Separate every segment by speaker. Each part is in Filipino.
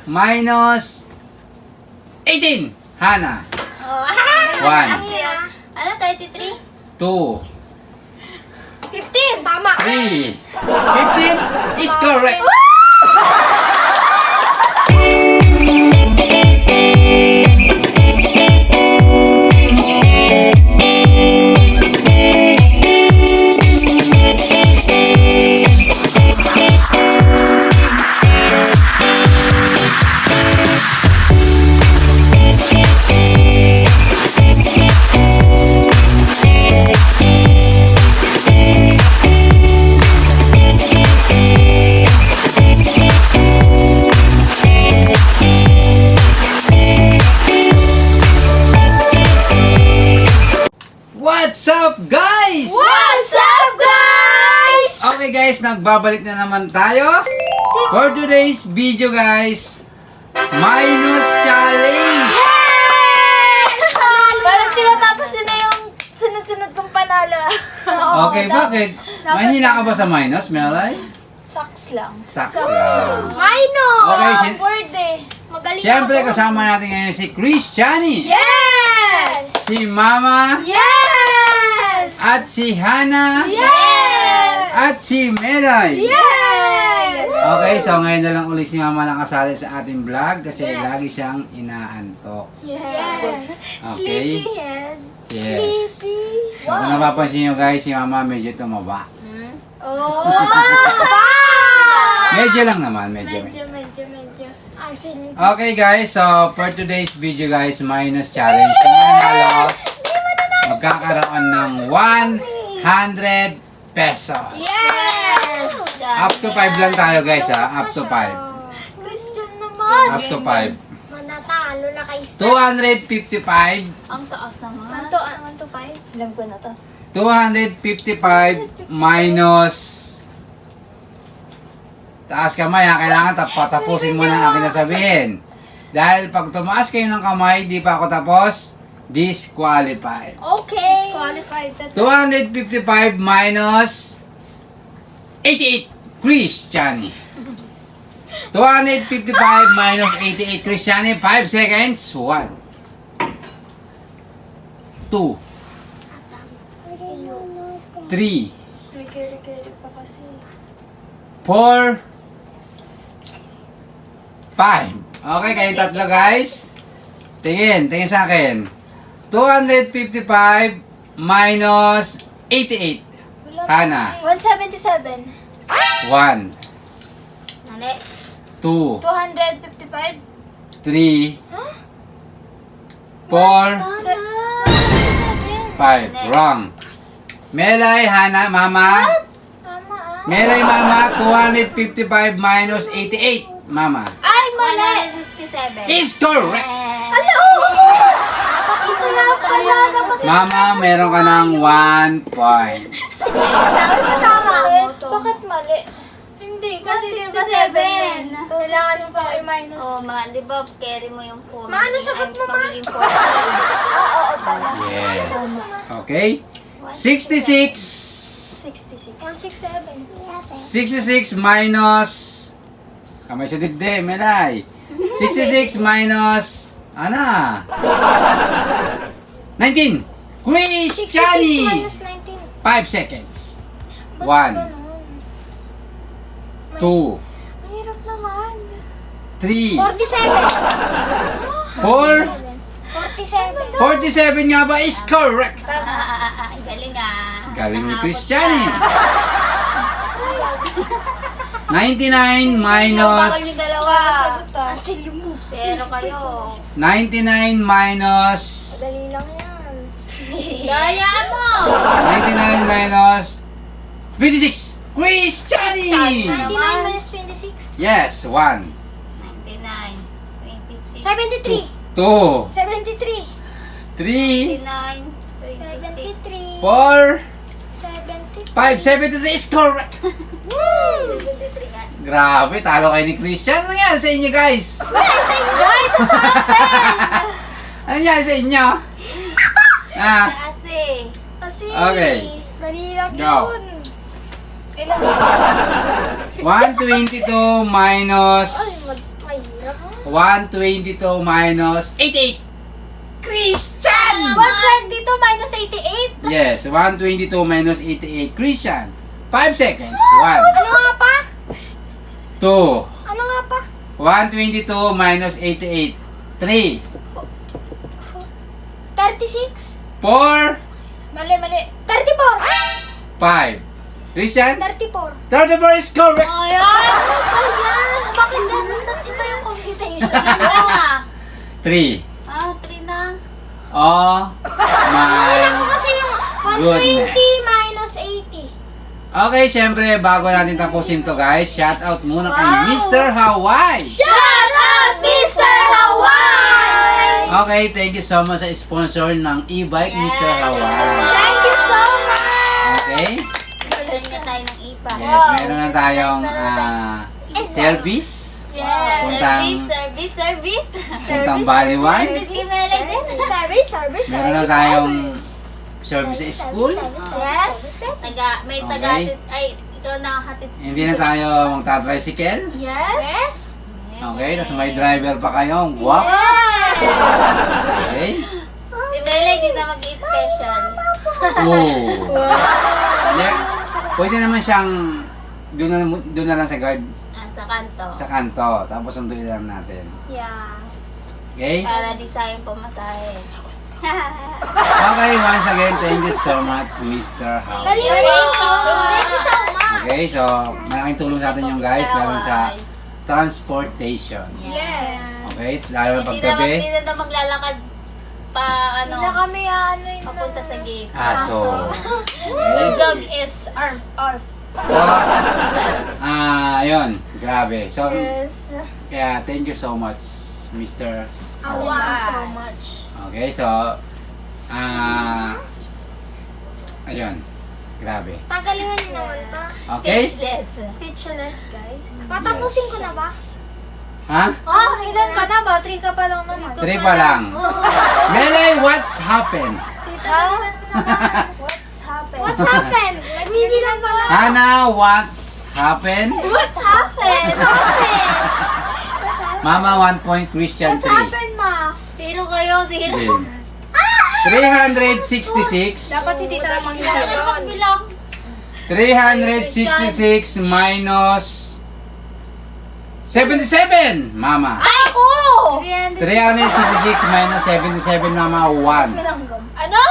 Speaker 1: minus 18. Hana.
Speaker 2: Oh,
Speaker 1: 1,
Speaker 2: ano, 33?
Speaker 1: 2,
Speaker 2: 15! Tama!
Speaker 1: 3, 15 is correct. What's up, guys?
Speaker 2: What's up, guys?
Speaker 1: Okay guys, nagbabalik na naman tayo for today's video guys. Minus challenge.
Speaker 2: Parang tinatapos yun na yung sunod-sunod kong panalo.
Speaker 1: Okay, bakit? Mahina ka ba sa minus, Melay?
Speaker 2: Sucks lang.
Speaker 1: Saks lang.
Speaker 2: Minus!
Speaker 1: Okay,
Speaker 2: Word eh. Magaling
Speaker 1: Siyempre
Speaker 2: ako.
Speaker 1: kasama natin ngayon si Christiani,
Speaker 2: Yes!
Speaker 1: si Mama,
Speaker 2: Yes!
Speaker 1: at si Hana,
Speaker 2: Yes!
Speaker 1: at si Melay.
Speaker 2: Yes!
Speaker 1: Okay, so ngayon na lang ulit si Mama nakasali sa ating vlog kasi lagi siyang inaantok.
Speaker 2: Yes!
Speaker 1: Okay?
Speaker 2: Sleepyhead.
Speaker 1: Yes.
Speaker 2: Sleepy.
Speaker 1: So, kung napapansin nyo guys, si Mama medyo tumaba.
Speaker 2: Oh!
Speaker 1: Medyo lang naman, medyo.
Speaker 2: Medyo. Actually.
Speaker 1: Okay guys, so for today's video guys, minus challenge. Kung manalo, magkakaroon ng 100 pesos.
Speaker 2: Yes!
Speaker 1: Up to 5 lang tayo guys ha, up to 5.
Speaker 2: Christian naman.
Speaker 1: Up to 5.
Speaker 2: Manatalo na kay
Speaker 1: 255,
Speaker 2: Ang taas naman. 1 to 5? Alam ko na to.
Speaker 1: 255 minus, taas kamay ha, kailangan tapusin mo na ang aking nasabihin. Dahil pag tumaas kayo ng kamay, di pa ako tapos, disqualified.
Speaker 2: Okay. Disqualified.
Speaker 1: 255 minus 88, Christiani. 255 minus 88, Christiani. 5 seconds. 1, 2, 3,
Speaker 2: Nagkiri-kiri pa kasi.
Speaker 1: 4, 5. Okay, kayong tatlo guys. Tingin sa akin. 255 minus 88. Hana.
Speaker 2: 177.
Speaker 1: 1,
Speaker 2: Mali.
Speaker 1: 2,
Speaker 2: 255.
Speaker 1: 3, 4,
Speaker 2: 177.
Speaker 1: 5. Wrong. Melay, Hana, Mama.
Speaker 2: Tama ah.
Speaker 1: Melay, Mama, 255 minus 88. Mama.
Speaker 2: Ay, mali. 167.
Speaker 1: Is correct.
Speaker 2: Ano? Dapat ito na pala. Dapat ito.
Speaker 1: Mama, meron ka ng 1 point.
Speaker 2: Tama. Bakit mali? Hindi, kasi 67. Kailangan yung pa i-minus.
Speaker 3: Oh, di ba carry mo yung 4?
Speaker 2: Maano sagot mo, Ma? Oo, pala.
Speaker 1: Yes. Okay. 66.
Speaker 2: 66. 167.
Speaker 1: 66 minus, kamay sa dibdib, Melay. 66 minus, ano? 19.
Speaker 2: 66
Speaker 1: Christiani.
Speaker 2: minus 19.
Speaker 1: 5 seconds.
Speaker 2: Ba't
Speaker 1: 1,
Speaker 2: ganun?
Speaker 1: 2,
Speaker 2: Mahirap naman.
Speaker 1: 3,
Speaker 2: 47.
Speaker 1: 4,
Speaker 2: 47.
Speaker 1: 47 nga ba is correct.
Speaker 3: Galing ah.
Speaker 1: Galing ni Christiani. 99 minus,
Speaker 3: Bawal yung dalawa.
Speaker 2: Actually, move.
Speaker 3: Pero kayo.
Speaker 1: 99 minus,
Speaker 2: Dali lang yan.
Speaker 3: Gaya mo!
Speaker 1: 99 minus 26. Christiani!
Speaker 2: 99 minus 26.
Speaker 1: Yes, 1,
Speaker 3: 99, 26,
Speaker 2: 73.
Speaker 1: 2,
Speaker 2: 73.
Speaker 1: 3,
Speaker 3: 99, 26.
Speaker 2: 73.
Speaker 1: 4,
Speaker 2: 73.
Speaker 1: 5, 73 is correct.
Speaker 2: Woo!
Speaker 1: Grabe, talo kayo ni Christian. Ano yan sa inyo guys?
Speaker 2: Guys, what happened?
Speaker 1: Ano yan sa inyo? Ah,
Speaker 3: Kasi,
Speaker 2: Kasi,
Speaker 1: Okay.
Speaker 2: dali lang
Speaker 1: Go.
Speaker 2: yun. Kailan?
Speaker 1: 122 minus
Speaker 2: Mahirap.
Speaker 1: 122 minus 88. Christian!
Speaker 2: 122 minus 88.
Speaker 1: Yes, 122 minus 88. Christian. 5 seconds. 1,
Speaker 2: Ano nga pa?
Speaker 1: 2.
Speaker 2: Ano nga pa?
Speaker 1: 122 minus 88. 3,
Speaker 2: 36.
Speaker 1: 4,
Speaker 2: Mali. 34.
Speaker 1: 5. Christian?
Speaker 2: 34.
Speaker 1: 34 is correct.
Speaker 3: Ayan!
Speaker 2: Ayan! Bakit ganun? Ba't iba yung computation?
Speaker 3: Wala nga.
Speaker 1: 3.
Speaker 3: 3 na.
Speaker 1: Oh my
Speaker 2: Kasi yung 120
Speaker 1: goodness.
Speaker 2: minus 80.
Speaker 1: Okay, syempre, bago natin tapusin to guys, shout out muna kay
Speaker 2: Wow.
Speaker 1: Mr. Hawaii.
Speaker 2: Shout out, Mr. Hawaii!
Speaker 1: Okay, thank you so much sa sponsor ng e-bike, Mr. Hawaii.
Speaker 2: Thank you so much!
Speaker 1: Okay?
Speaker 3: Bigyan niya tayo ng ipa.
Speaker 1: Yes, meron na tayong service.
Speaker 2: Yes.
Speaker 3: Service.
Speaker 1: Puntang Baliwan.
Speaker 3: Service kay Melay din.
Speaker 2: Service.
Speaker 1: Meron na tayong service sa school.
Speaker 2: Yes.
Speaker 3: May
Speaker 1: Okay.
Speaker 3: taga-hatid. Ay, ikaw nakahatid.
Speaker 1: Hindi na tayo magta-tricycle.
Speaker 2: Yes.
Speaker 1: Okay, tapos may driver pa kayo. Guwap. Okay.
Speaker 3: Si Melay din na mag-special.
Speaker 1: Oh. Yeah. Pwede naman siyang doon na lang sa guard
Speaker 3: Sa kanto.
Speaker 1: sa kanto. Tapos sunduin lang natin.
Speaker 2: Yeah.
Speaker 1: Okay?
Speaker 3: Para di sayang pamasahe.
Speaker 1: Okay, once again, thank you so much, Mr. Howard.
Speaker 2: Thank you so much.
Speaker 1: Okay, so malaking tulong sa atin yung guys, lalo sa transportation.
Speaker 2: Yes.
Speaker 1: Okay, lalo na
Speaker 3: Hindi
Speaker 1: paggabi.
Speaker 3: na maglalakad pa
Speaker 2: Hindi na kami
Speaker 3: papunta sa gate.
Speaker 1: Aso.
Speaker 2: The
Speaker 1: Okay.
Speaker 2: dog is arf.
Speaker 1: So, ayun, grabe. So,
Speaker 2: Yes.
Speaker 1: kaya thank you so much, Mr.
Speaker 2: Thank you so much.
Speaker 1: Okay, so, ayun, grabe.
Speaker 2: Tagalingan niyo naman ta.
Speaker 1: Okay?
Speaker 2: Speechless, guys. Patapusin ko na ba?
Speaker 1: Ha?
Speaker 2: Oh, ilan ka na ba? 3 ka pa lang naman.
Speaker 1: 3 pa lang. Melay, what's happened?
Speaker 2: What's happened? What's happened? Nagbibilang pa lang.
Speaker 1: Hana, what's happened?
Speaker 2: What happened?
Speaker 1: Mama, 1 point, Christian,
Speaker 2: What's
Speaker 1: 3.
Speaker 2: happened, ma?
Speaker 3: Zero kayo, zero.
Speaker 1: 366.
Speaker 2: Dapat si tita lang
Speaker 3: Zero magbilang.
Speaker 1: 366 minus 77, Mama.
Speaker 2: Ako!
Speaker 1: 366 minus 77, Mama, 1.
Speaker 2: Ano?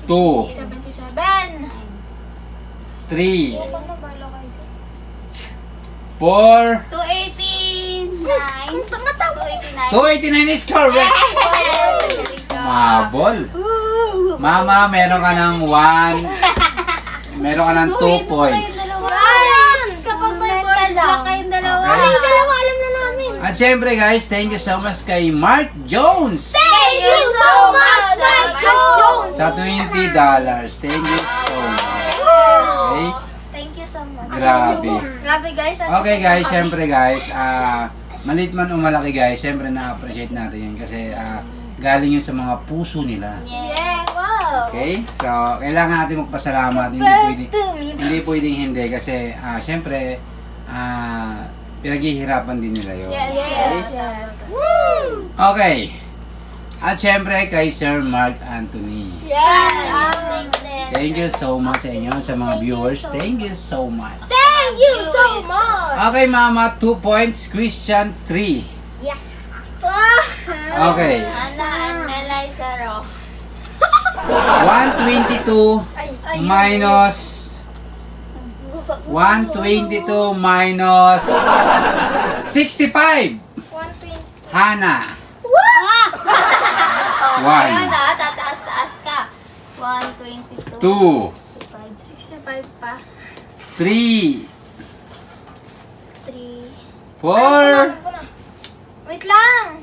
Speaker 1: 2.
Speaker 2: 377.
Speaker 1: 3.
Speaker 2: Ano ba lokal?
Speaker 1: 4.
Speaker 3: 289.
Speaker 1: 289 is correct. Mabol. Mama, meron ka ng 1. Meron ka ng 2 points.
Speaker 2: Yes! Kapag may board lang.
Speaker 3: Kayong dalawa.
Speaker 1: Okay.
Speaker 2: Yung dalawa, alam na namin.
Speaker 1: At syempre guys, thank you so much kay Mark Jones
Speaker 2: Thank you so much, Mike Jones!
Speaker 1: sa $20. Thank you so much. Okay?
Speaker 2: Thank you so much.
Speaker 1: Grabe.
Speaker 2: Grabe, guys.
Speaker 1: Okay guys, syempre guys, maliit man o malaki guys, syempre na-appreciate natin yun kasi galing yun sa mga puso nila.
Speaker 2: Yeah, wow.
Speaker 1: Okay? So, kailangan natin magpasalamat. Hindi pwedeng hindi kasi syempre pinaghihirapan din nila yun.
Speaker 2: Yes,
Speaker 1: Okay?
Speaker 2: yes. Woo!
Speaker 1: Okay. At syempre kay Sir Mark Anthony.
Speaker 2: Yeah.
Speaker 1: Thank you so much sa inyo, sa mga viewers. Thank you so much.
Speaker 2: Thank you so much.
Speaker 1: Okay, Mama, 2 points. Christian, 3. Okay.
Speaker 3: Ana, Melay, zero.
Speaker 1: 122 minus 122 minus 65.
Speaker 2: 120.
Speaker 1: Hana.
Speaker 3: Ayun
Speaker 1: 1,
Speaker 3: na, tataas ka. 122.
Speaker 1: 2,
Speaker 2: 65 pa.
Speaker 1: 3,
Speaker 2: 3.
Speaker 1: 4,
Speaker 2: Wait lang.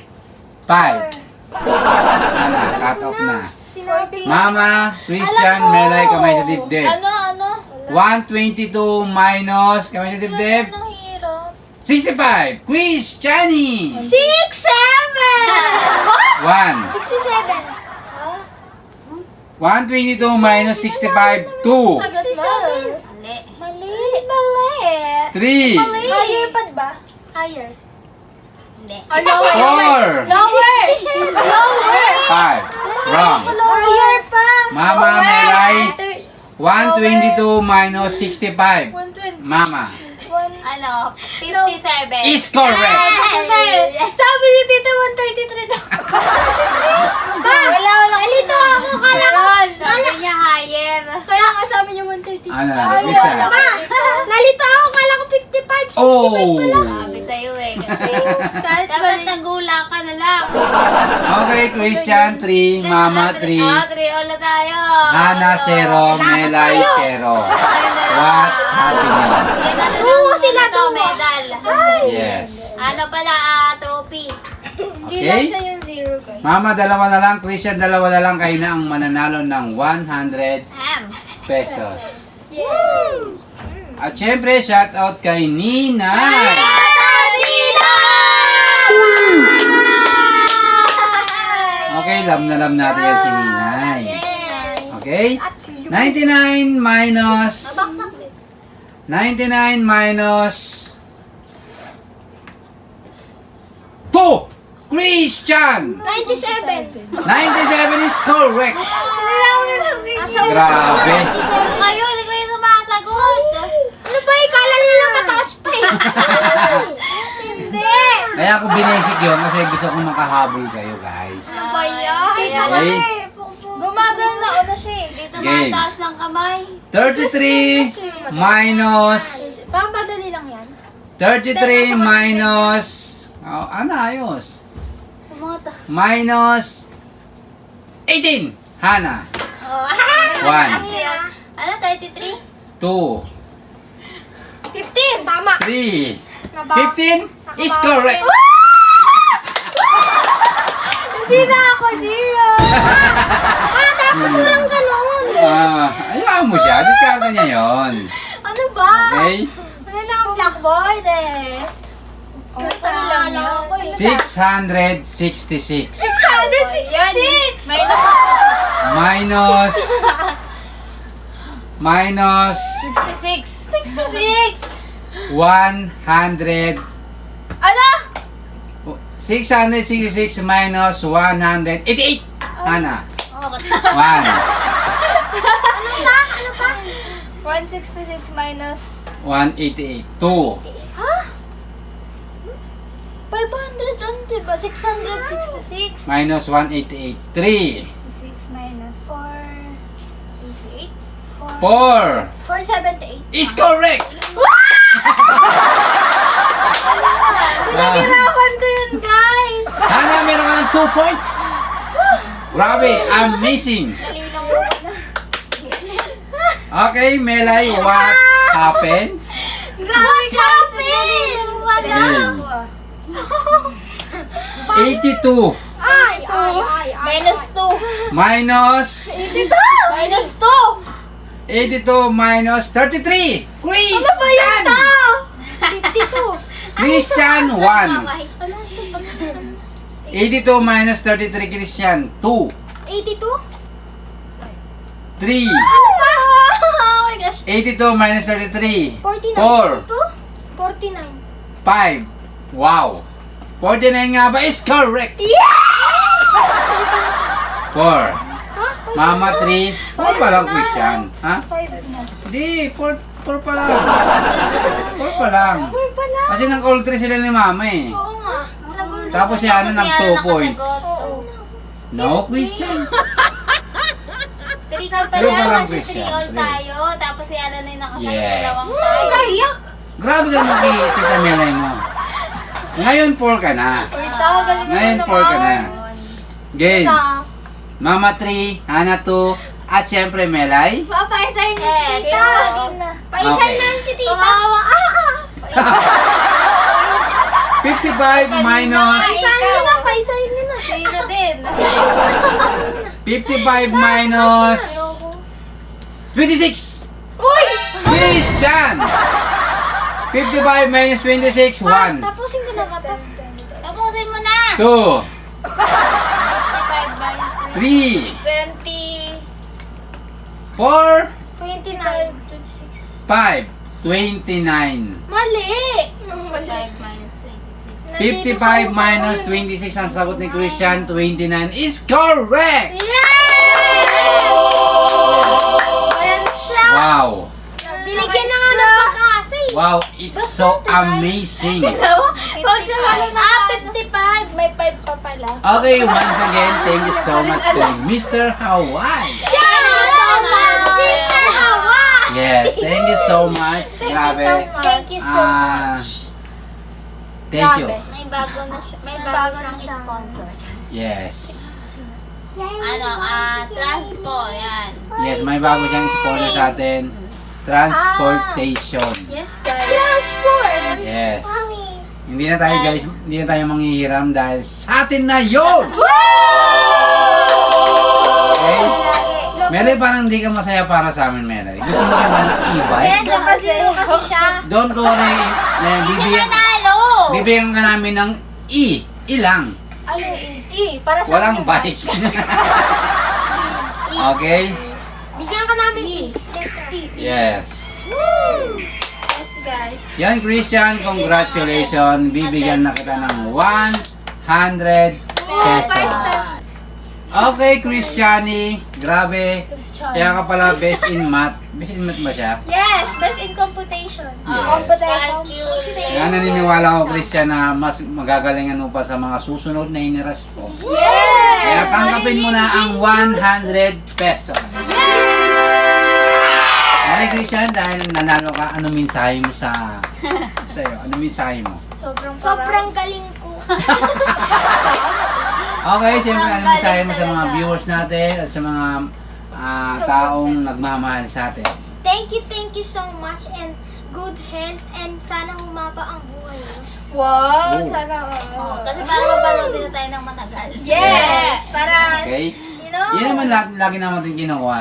Speaker 1: 5. Hana, cut off na.
Speaker 2: Sinabi.
Speaker 1: Mama, Christian, Melay, kamay sa dibdib.
Speaker 2: Ano?
Speaker 1: 122 minus, kamay sa dibdib.
Speaker 2: Ano hirap?
Speaker 1: 65. Christiani.
Speaker 2: 67!
Speaker 1: 1.
Speaker 2: 67.
Speaker 1: 122 minus 65, 2.
Speaker 2: 67.
Speaker 3: Mali.
Speaker 2: Mali.
Speaker 1: 3.
Speaker 2: Higher pa ba? Higher.
Speaker 3: Hindi.
Speaker 1: Four.
Speaker 2: Lower! Lower!
Speaker 1: 5. Wrong.
Speaker 2: Lower pa!
Speaker 1: Mama, Melay. 122 minus 65.
Speaker 2: 120.
Speaker 1: Mama.
Speaker 3: Ano? 57.
Speaker 1: Is correct.
Speaker 2: Sabi ni Tita 133 daw. Pa! Wala. Nalito ako. Kala ko.
Speaker 3: Sabi niya higher.
Speaker 2: Kaya nga sabi niya 133.
Speaker 1: Ano na? Isa.
Speaker 2: Ma! Nalito ako. Kala ko 55.
Speaker 1: Oh.
Speaker 3: Sabi sa'yo eh. Dapat nagula ka na lang.
Speaker 1: Okay, Christian 3, Mama 3,
Speaker 3: 3 ulit tayo.
Speaker 1: Hana 0, Melay 0. What's happening?
Speaker 3: Bigyan natin
Speaker 2: Oo,
Speaker 3: ng
Speaker 2: sila
Speaker 3: ito,
Speaker 2: to.
Speaker 3: medal.
Speaker 1: Yes.
Speaker 3: Ano pala, trophy.
Speaker 2: Hindi lang siya
Speaker 1: Okay?
Speaker 2: yung zero, guys.
Speaker 1: Mama, dalawa na lang. Christian, dalawa na lang. Kayo na ang mananalo ng 100 pesos.
Speaker 2: Yay!
Speaker 1: At syempre, shoutout kay Ninay. Okay, lam na lam natin yan si Ninay. Okay? 99 minus...
Speaker 3: Mabaksak din.
Speaker 1: 99 minus 2! Christian!
Speaker 2: 97.
Speaker 1: 97 is correct!
Speaker 2: Grabe.
Speaker 1: Grabe!
Speaker 3: Kayo, hindi ko yung sumasagot.
Speaker 2: Ano ba? Ikala nila mataas pa eh. Hindi.
Speaker 1: Kaya ako binesik yun kasi gusto kong makahabol kayo, guys.
Speaker 2: Ano ba yan? Tito
Speaker 1: Okay.
Speaker 2: kasi. Gumagana na siya eh.
Speaker 3: Dito
Speaker 1: Game.
Speaker 3: mataas ng kamay.
Speaker 1: 33 minus...
Speaker 2: Parang madali lang yan.
Speaker 1: 33 minus... Oh, ano, ayos.
Speaker 3: Pumunta.
Speaker 1: Minus... 18! Hana.
Speaker 3: Oh.
Speaker 1: 1,
Speaker 3: Ano, 33?
Speaker 1: 2,
Speaker 2: 15. Tama.
Speaker 1: 3, 15 is correct!
Speaker 2: Hindi na ako zero. Dapat walang ganun.
Speaker 1: Ayaw mo siya. Discard niya yon.
Speaker 2: Ano ba?
Speaker 1: Okay?
Speaker 2: Wala na ang blackboard eh. Ganito lang ako eh.
Speaker 1: 666
Speaker 2: 666!
Speaker 1: minus minus
Speaker 2: 66! 66!
Speaker 1: 100.
Speaker 2: Ano?
Speaker 1: 666 minus 188. Hana.
Speaker 3: Okay.
Speaker 1: 1.
Speaker 2: Ano pa? 166 minus...
Speaker 1: 188. 2.
Speaker 2: Ha? 500 ano diba? 666.
Speaker 1: Minus 188. 3.
Speaker 2: 66 minus 488.
Speaker 1: 4.
Speaker 2: 478.
Speaker 1: Is correct!
Speaker 2: Pinahirapan ko yun, guys.
Speaker 1: Hana, meron ka ng 2 points. Grabe, amazing.
Speaker 3: Dali lang mo.
Speaker 1: Okay, Melay, what's happened?
Speaker 2: What's happened? Wala.
Speaker 1: Game. 82
Speaker 2: Ay, minus 2.
Speaker 1: minus
Speaker 2: Minus 2.
Speaker 1: 82 minus 33. Chris!
Speaker 2: Ano ba yan? 52.
Speaker 1: Christian 1.
Speaker 3: Kamay.
Speaker 2: Ano?
Speaker 1: 82 minus 33 Christian 2.
Speaker 2: 82?
Speaker 1: 3.
Speaker 2: Ano ba? Oh my gosh.
Speaker 1: 82 minus 33.
Speaker 2: 49.
Speaker 1: 4.
Speaker 2: 49.
Speaker 1: 5. Wow. 49 nga ba is correct.
Speaker 2: Yeah!
Speaker 1: 4. Mama 3. 4 pa lang Christian. Ha?
Speaker 2: 5 na.
Speaker 1: Hindi, 4 pa lang. 4 pa lang.
Speaker 2: 4 pala.
Speaker 1: Kasi nang all 3 sila ni Mama eh.
Speaker 2: Oo nga.
Speaker 1: Tapos si ano ng 2 points.
Speaker 2: Oo.
Speaker 1: No, Christian.
Speaker 3: 3 ka pa
Speaker 1: Pero
Speaker 3: lang.
Speaker 1: parang
Speaker 3: Kasi
Speaker 1: Christian,
Speaker 3: 3 all
Speaker 1: three.
Speaker 3: tayo. Tapos si Alan na yung nakasagot.
Speaker 1: Yes.
Speaker 3: Dalawang tayo.
Speaker 2: Kayak.
Speaker 1: Grabe ka mag-tita Melay mo. Ngayon 4 ka na. Ngayon 4 ka na. Game. Mama 3, Hana 2, at syempre Melay.
Speaker 2: Papaisahin niyo si
Speaker 3: Eh,
Speaker 2: tita.
Speaker 3: pero-
Speaker 2: Paisahin
Speaker 1: Okay.
Speaker 2: na si tita.
Speaker 1: 55 minus
Speaker 2: Paisahin niyo na. Paisahin niyo na.
Speaker 3: 0 din.
Speaker 1: 55 minus 26.
Speaker 2: Uy!
Speaker 1: Christian! 55 minus 26, 1.
Speaker 2: Tapusin ko na ba ito?
Speaker 3: Tapusin mo na.
Speaker 1: 2,
Speaker 3: 55 minus
Speaker 1: 3,
Speaker 2: 20.
Speaker 1: 4,
Speaker 2: 29. 26.
Speaker 1: 5, 29.
Speaker 2: Mali!
Speaker 3: 5 minus 26.
Speaker 1: 55 minus 26 ang sagot ni Christian. 29 is correct!
Speaker 2: Ayan siya.
Speaker 1: Wow!
Speaker 2: Binigyan na nga ng pag-asa eh.
Speaker 1: Wow, it's so amazing!
Speaker 2: Huwag siya wala na. 55. May 5 pa pala.
Speaker 1: Okay, once again, thank you so much to Mr. Hawaii.
Speaker 2: Thank you so much, Mr. Hawaii.
Speaker 1: Yes, thank you so much. Grabe.
Speaker 2: Thank you so much.
Speaker 1: Thank you.
Speaker 3: May bago na siya. May
Speaker 2: Bago
Speaker 3: bago
Speaker 2: na
Speaker 3: siyang
Speaker 2: siya.
Speaker 3: sponsor.
Speaker 1: Yes.
Speaker 3: Transpo, yan.
Speaker 1: Yes, may bago siyang sponsor sa atin. Transportation.
Speaker 2: Yes, guys. Transport.
Speaker 1: Yes. Hindi na tayo guys, hindi na tayo manghihiram dahil sa atin na yun! Okay? Melay, parang hindi ka masaya para sa amin, Melay. Gusto mo ka ba ng e-bike?
Speaker 2: Kasi siya.
Speaker 1: Don't worry, bibigyan ka namin ng ilang.
Speaker 2: Ay, para sa
Speaker 1: Walang bike. Okay?
Speaker 2: Bigyan ka namin
Speaker 1: Yes.
Speaker 2: Yes, guys.
Speaker 1: Yan, Christian, congratulations. Bibigyan na kita ng 100 pesos. Okay, Christiani, grabe. Kaya ka pala best in math. Best in math ba siya?
Speaker 2: Yes, best in computation.
Speaker 1: Yes.
Speaker 2: Computation.
Speaker 1: Kaya naniniwala ko, Christian, na mas magagalingan mo pa sa mga susunod na henerasyon.
Speaker 2: Yes!
Speaker 1: Kaya tanggapin mo na ang 100 pesos. Okay, Christian, dahil nanalo ka, ano mensahe mo sa'yo? Ano mensahe mo?
Speaker 2: Sobrang galing ko.
Speaker 1: Okay, siyempre, ano mensahe mo sa mga viewers natin at sa mga taong nagmamahal sa atin?
Speaker 2: Thank you so much and good health and sana humaba ang buhay. Wow,
Speaker 1: Oh.
Speaker 2: sana.
Speaker 3: Kasi para mapanood din na tayo ng matagal.
Speaker 2: Yes, para
Speaker 1: Okay?
Speaker 2: you know.
Speaker 1: Yan naman lagi naman din kinukuha.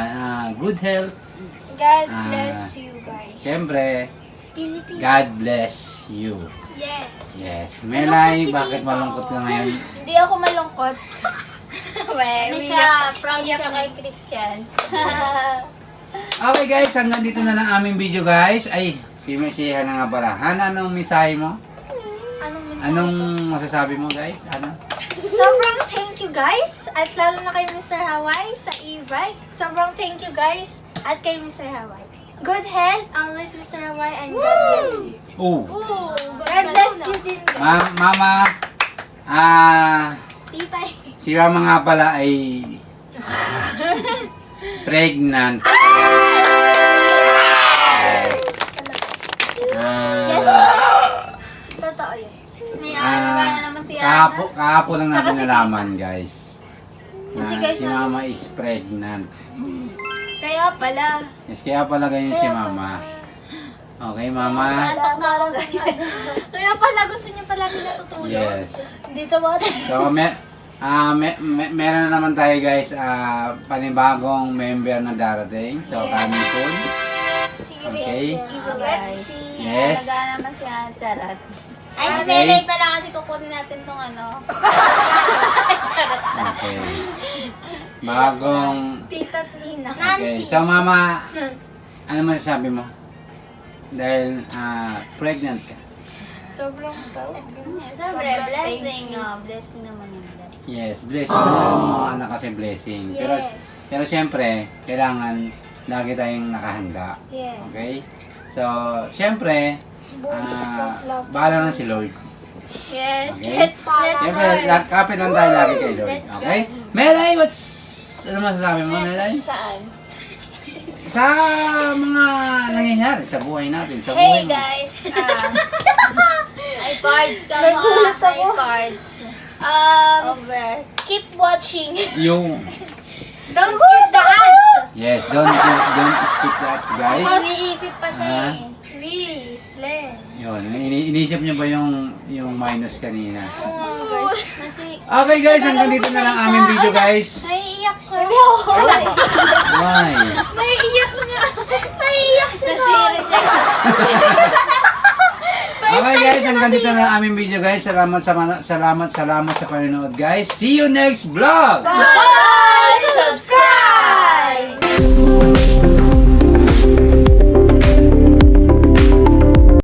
Speaker 1: Good health.
Speaker 2: God
Speaker 1: Ah.
Speaker 2: bless you guys.
Speaker 1: Siyempre,
Speaker 2: Pilipinas.
Speaker 1: God bless you.
Speaker 2: Yes.
Speaker 1: Yes. Melay,
Speaker 2: si
Speaker 1: bakit
Speaker 2: Tito.
Speaker 1: malungkot ka ngayon?
Speaker 2: Hindi ako malungkot.
Speaker 3: Ano siya, proud siya kay Christian.
Speaker 1: Okay guys, hanggang dito na lang aming video guys. Ay, si Hana nga pala. Hana, anong mensahe mo? Anong masasabi mo guys? Ano?
Speaker 2: Sobrang thank you guys. At lalo na kay Mr. Hawaii sa e-bike. Sobrang thank you guys. At kay Mr. Hawaii. Good health, always Mr. Hawaii, and God bless you.
Speaker 1: Oh,
Speaker 2: God bless you din guys.
Speaker 1: Mama,
Speaker 2: Tita.
Speaker 1: si Mama nga pala ay pregnant.
Speaker 2: Yes. Totoo yun.
Speaker 3: May ano ba na naman si Ana?
Speaker 1: Kahapon lang natin nalaman guys. Na
Speaker 2: Kasi guys,
Speaker 1: si Mama is pregnant.
Speaker 2: Kaya pala.
Speaker 1: Yes, kaya pala ganyan si Mama. Okay, Mama?
Speaker 3: Antok na ako guys.
Speaker 2: Kaya pala gusto niya palagi natutulog.
Speaker 1: Yes.
Speaker 2: Dito ba?
Speaker 1: So, meron na naman tayo guys, panibagong member na darating. So, coming soon. Okay.
Speaker 2: Let's see.
Speaker 1: Yes.
Speaker 3: Nagana naman si Ana. Charot. Ay,
Speaker 1: Okay.
Speaker 3: sinelect na lang kasi kukunin natin tong ano. Charot na.
Speaker 1: Okay. Bagong...
Speaker 2: Tita Nina.
Speaker 1: Okay. So, Mama, ano masasabi mo? Dahil pregnant ka.
Speaker 2: Sobrang
Speaker 3: Siyempre, blessing. Blessing naman yun.
Speaker 1: Yes, blessing. Mga anak kasi blessing.
Speaker 2: Yes.
Speaker 1: Pero siyempre, kailangan lagi tayong nakahanda.
Speaker 2: Yes.
Speaker 1: Okay? So, siyempre, bahala na si Lord.
Speaker 2: Yes.
Speaker 1: Okay.
Speaker 2: Let
Speaker 1: Siyempre, kapit lang tayo lagi kay Lord. Okay? Melay, ano masasabi mo, Melay?
Speaker 2: Saan?
Speaker 1: Sa mga nangyayari sa buhay natin, sa buhay
Speaker 2: Hey
Speaker 1: mo.
Speaker 2: guys.
Speaker 3: iPards ka
Speaker 2: Nagulat
Speaker 3: mga
Speaker 2: ako.
Speaker 3: iPards. Over.
Speaker 2: Keep watching.
Speaker 1: Yung,
Speaker 2: Don't skip the ads.
Speaker 1: yes, don't skip that, guys.
Speaker 3: Iniisip pa siya
Speaker 1: Ah.
Speaker 3: eh.
Speaker 2: Really? Len.
Speaker 1: Yun, iniisip niyo ba yung minus kanina?
Speaker 2: Oh, guys.
Speaker 3: Kasi,
Speaker 1: Okay guys, hanggang dito na lang aming video guys.
Speaker 3: naiiyak siya.
Speaker 2: Hindi ako.
Speaker 1: Why?
Speaker 2: Naiiyak nga. Naiiyak siya na.
Speaker 3: Nasiri siya.
Speaker 1: Okay guys, hanggang dito na lang aming video guys. Salamat sa panonood guys. See you next vlog!
Speaker 2: Bye!